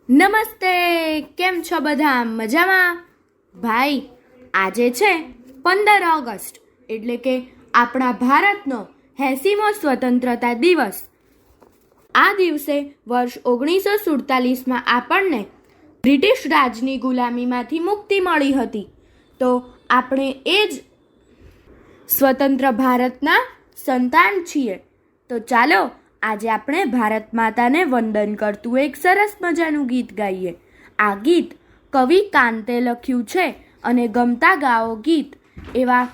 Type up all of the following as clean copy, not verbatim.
નમસ્તે, કેમ છો બધા? મજામાં? ભાઈ, આજે છે 15 ઓગસ્ટ એટલે કે આપણા ભારતનો 80મો સ્વતંત્રતા દિવસ. આ દિવસે વર્ષ 1947માં આપણને બ્રિટિશ રાજની ગુલામીમાંથી મુક્તિ મળી હતી. તો આપણે એ જ સ્વતંત્ર ભારતના સંતાન છીએ. તો ચાલો આજે આપણે ભારત માતાને વંદન કરતું એક સરસ મજાનું ગીત ગાઈએ. આ ગીત કવિ કાંતે લખ્યું છે અને ગમતા ગાઓ ગીત એવા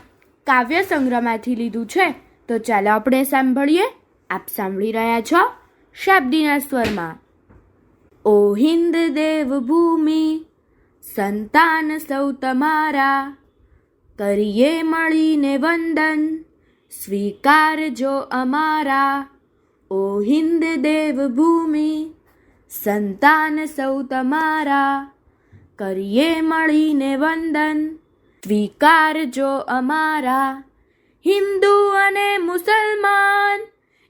કાવ્ય સંગ્રહમાંથી લીધું છે. તો ચાલો આપણે સાંભળીએ. આપ સાંભળી રહ્યા છો શાબ્દીના સ્વરમાં. ઓ હિન્દ દેવ ભૂમિ, સંતાન સૌ તમારા, કરીએ મળીને વંદન, સ્વીકારજો અમારા. ઓ હિન્દ દેવ ભૂમિ, સંતાન સૌ તમારા, કરીએ મળીને વંદન, સ્વીકારજો અમારા. હિન્દુ અને મુસલમાન,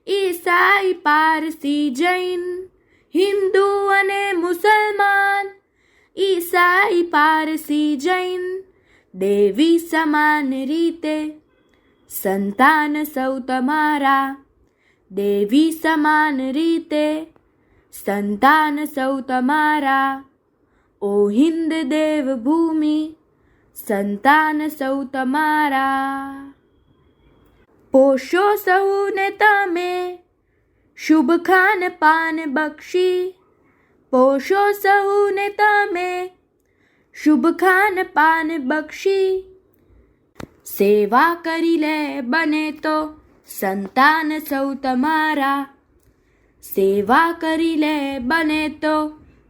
ઈસાઈ પારસી જૈન, હિન્દુ અને મુસલમાન, ઈસાઈ પારસી જૈન, દેવી સમાન રીતે સંતાન સૌ તમારા, દેવી સમાન રીતે સંતાન સૌ તમારા. ઓ હિન્દ દેવ ભૂમિ, સંતાન સૌ તમારા. પોષો સૌને તમે શુભ ખાન પાન બક્ષી, પોષો સૌને તમે શુભ ખાન પાન બક્ષી, સેવા કરી લે બને તો સંતાન સૌ તમારા, સેવા કરી લે બને તો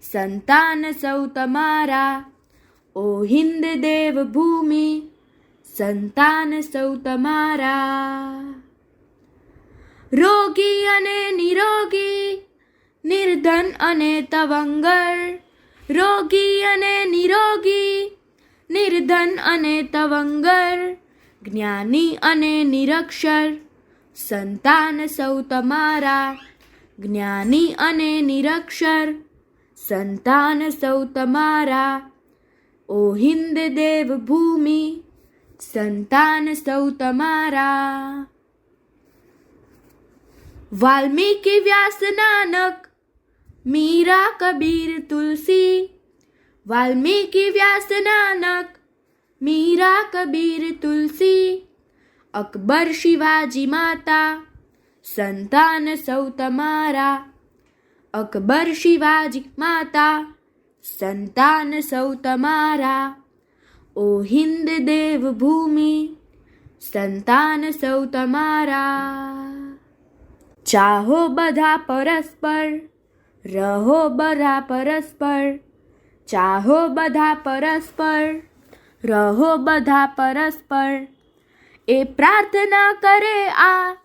સંતાન સૌ તમારા. ઓ હિન્દ દેવ ભૂમિ, સંતાન સૌ તમારા. રોગી અને નિરોગી, નિર્ધન અને તવંગર, રોગી અને નિરોગી, નિર્ધન અને તવંગર, જ્ઞાની અને નિરક્ષર, સંતાન સૌ તમારા, જ્ઞાની અને નિરક્ષર, સંતાન સૌ તમારા. ઓ હિન્દ દેવ ભૂમિ, સંતાન સૌ તમારા. વાલ્મીકી વ્યાસ નાનક, મીરા કબીર તુલસી, વાલ્મીકી વ્યાસ નાનક, મીરા કબીર તુલસી, અકબર શિવાજી માતા, સંતાન સૌ તમારા, અકબર શિવાજી માતા, સંતાન સૌ તમારા. ઓ હિન્દ દેવ ભૂમિ, સંતાન સૌ તમારા. ચાહો બધા પરસ્પર, રહો બધા પરસ્પર, ચાહો બધા પરસ્પર, રહો બધા પરસ્પર, એ પ્રાર્થના કરે આ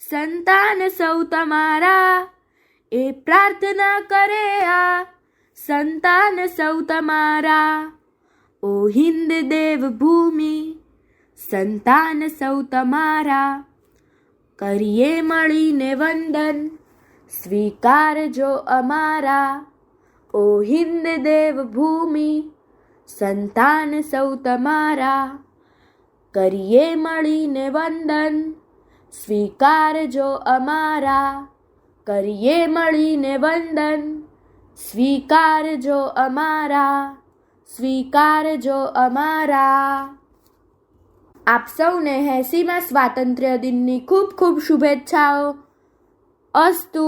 સંતાન સૌ તમારા, એ પ્રાર્થના કરે આ સંતાન સૌ તમારા. ઓ હિન્દ દેવ ભૂમિ, સંતાન સૌ તમારા, કરીએ મળીને વંદન, સ્વીકારજો અમારા. ઓ હિન્દ દેવ ભૂમિ, સંતાન સૌ તમારા, કરીએ મળીને વંદન, સ્વીકારજો અમારા. કરીએ મળીને વંદન, સ્વીકારજો અમારા, સ્વીકારજો અમારા. આપ સૌને 80મા સ્વાતંત્ર્ય દિનની ખૂબ ખૂબ શુભેચ્છાઓ. અસ્તુ.